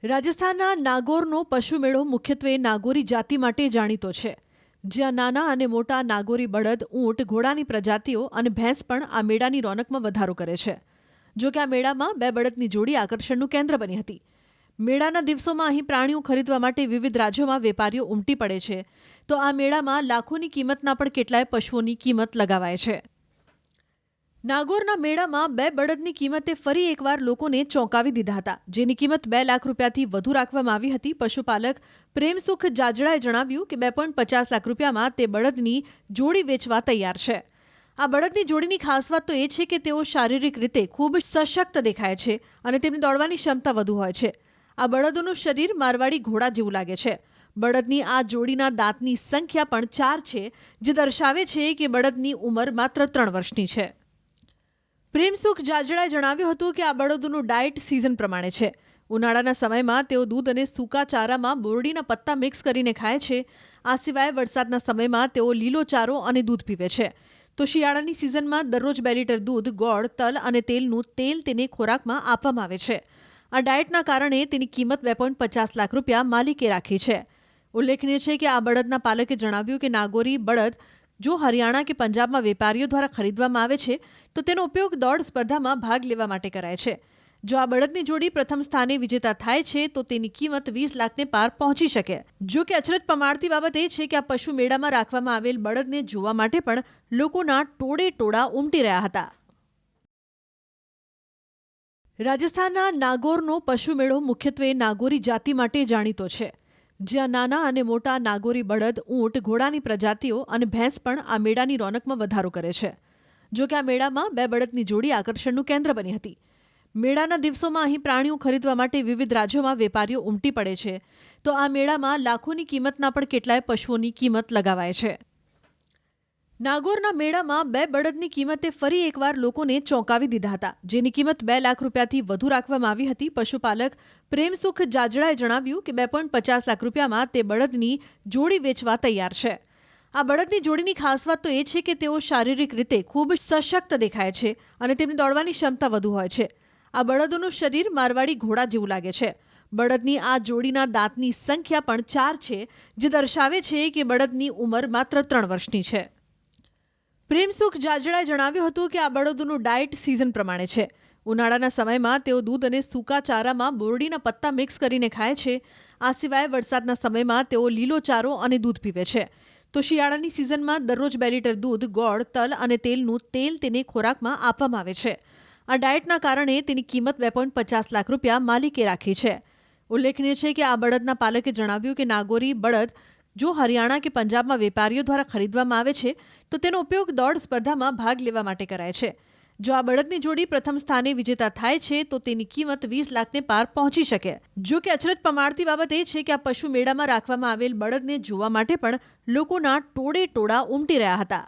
રાજસ્થાનના નાગોરનો પશુ મેળો મુખ્યત્વે નાગોરી જાતિ માટે જાણીતો છે, જ્યાં નાના અને મોટા નાગોરી બળદ, ઊંટ, ઘોડાની પ્રજાતિઓ અને ભેંસ પણ આ મેળાની રોનકમાં વધારો કરે છે. જો કે આ મેળામાં બે બળદની જોડી આકર્ષણનું કેન્દ્ર બની હતી. મેળાના દિવસોમાં અહીં પ્રાણીઓ ખરીદવા માટે વિવિધ રાજ્યોમાં વેપારીઓ ઉમટી પડે છે, તો આ મેળામાં લાખોની કિંમતના પણ કેટલાય પશુઓની કિંમત લગાવાય છે. નાગોરના મેળામાં બે બળદની કિંમતે ફરી એકવાર લોકોને ચોંકાવી દીધા હતા, જેની કિંમત 2 લાખ રૂપિયાથી વધુ રાખવામાં આવી હતી. પશુપાલક પ્રેમસુખ જાજડાએ જણાવ્યું કે 2.50 લાખ રૂપિયામાં તે બળદની જોડી વેચવા તૈયાર છે. આ બળદની જોડીની ખાસ વાત તો એ છે કે તેઓ શારીરિક રીતે ખૂબ સશક્ત દેખાય છે અને તેમની દોડવાની ક્ષમતા વધુ હોય છે. આ બળદોનું શરીર મારવાડી ઘોડા જેવું લાગે છે. બળદની આ જોડીના દાંતની સંખ્યા પણ 4 છે, જે દર્શાવે છે કે બળદની ઉંમર માત્ર 3 વર્ષની છે. પ્રેમસુખ જાજડાએ જણાવ્યું હતું કે આ બળદોનું ડાયટ સિઝન પ્રમાણે છે. ઉનાળાના સમયમાં તેઓ દૂધ અને સૂકા ચારામાં બોરડીના પત્તા મિક્સ કરીને ખાય છે. આ સિવાય વરસાદના સમયમાં તેઓ લીલો ચારો અને દૂધ પીવે છે. તો શિયાળાની સિઝનમાં દરરોજ 2 લીટર દૂધ, ગોળ, તલ અને તેલનું તેલ તેને ખોરાકમાં આપવામાં આવે છે. આ ડાયટના કારણે તેની કિંમત 2.50 લાખ રૂપિયા માલિકે રાખી છે. ઉલ્લેખનીય છે કે આ બળદના પાલકે જણાવ્યું કે નાગોરી બળદ જો હરિયાણા કે પંજાબમાં વેપારીઓ દ્વારા ખરીદવામાં આવે છે, તો તેનો ઉપયોગ દોડ સ્પર્ધામાં ભાગ લેવા માટે કરાય છે. જો આ બળદની જોડી પ્રથમ સ્થાને વિજેતા થાય છે, તો તેની કિંમત 20 લાખને પાર પહોંચી શકે. જો કે અચરજ પમાડતી બાબત એ છે કે આ પશુ મેળામાં રાખવામાં આવેલ બળદને જોવા માટે પણ લોકોના ટોળે-ટોળા ઉમટી રહ્યા હતા. રાજસ્થાનના નાગોરનો પશુ મેળો મુખ્યત્વે નાગોરી જાતિ માટે જાણીતો છે, જ્યાં નાના અને મોટા નાગોરી બળદ, ઊંટ, ઘોડાની પ્રજાતિઓ અને ભેંસ પણ આ મેળાની રોનકમાં વધારો કરે છે. જો કે આ મેળામાં બે બળદની જોડી આકર્ષણનું કેન્દ્ર બની હતી. મેળાના દિવસોમાં અહીં પ્રાણીઓ ખરીદવા માટે વિવિધ રાજ્યોમાં વેપારીઓ ઉમટી પડે છે, તો આ મેળામાં લાખોની કિંમતના પણ કેટલાય પશુઓની કિંમત લગાવાય છે. નાગોરના મેળામાં બે બળદની કિંમતે ફરી એકવાર લોકોને ચોંકાવી દીધા હતા, જેની કિંમત 2 લાખ રૂપિયાથી વધુ રાખવામાં આવી હતી. પશુપાલક પ્રેમસુખ જાજડાએ જણાવ્યું કે 2.50 લાખ રૂપિયામાં તે બળદની જોડી વેચવા તૈયાર છે. આ બળદની જોડીની ખાસ વાત તો એ છે કે તેઓ શારીરિક રીતે ખૂબ સશક્ત દેખાય છે અને તેમની દોડવાની ક્ષમતા વધુ હોય છે. આ બળદોનું શરીર મારવાડી ઘોડા જેવું લાગે છે. બળદની આ જોડીના દાંતની સંખ્યા પણ 4 છે, જે દર્શાવે છે કે બળદની ઉંમર માત્ર 3 વર્ષની છે. પ્રેમસુખ જાજડાએ જણાવ્યું હતું કે આ બળદોનું ડાયટ સિઝન પ્રમાણે છે. ઉનાળાના સમયમાં તેઓ દૂધ અને સૂકા ચારામાં બોરડીના પત્તા મિક્સ કરીને ખાય છે. આ સિવાય વરસાદના સમયમાં તેઓ લીલો ચારો અને દૂધ પીવે છે. તો શિયાળાની સિઝનમાં દરરોજ 2 લીટર દૂધ, ગોળ, તલ અને તેલનું તેલ તેને ખોરાકમાં આપવામાં આવે છે. આ ડાયટના કારણે તેની કિંમત 2.50 લાખ રૂપિયા માલિકે રાખી છે. ઉલ્લેખનીય છે કે આ બળદના પાલકે જણાવ્યું કે નાગોરી બળદ જો હરિયાણા કે પંજાબમાં વેપારીઓ દ્વારા ખરીદવામાં આવે છે, તો તેનો ઉપયોગ દોડ સ્પર્ધામાં ભાગ લેવા માટે કરાય છે. જો આ બળદની જોડી પ્રથમ સ્થાને વિજેતા થાય છે, તો તેની કિંમત 20 લાખને પાર પહોંચી શકે. જો કે અચરજ પમાડતી બાબત એ છે કે આ પશુ મેળામાં રાખવામાં આવેલ બળદને જોવા માટે પણ લોકોના ટોળે-ટોળા ઉમટી રહ્યા હતા.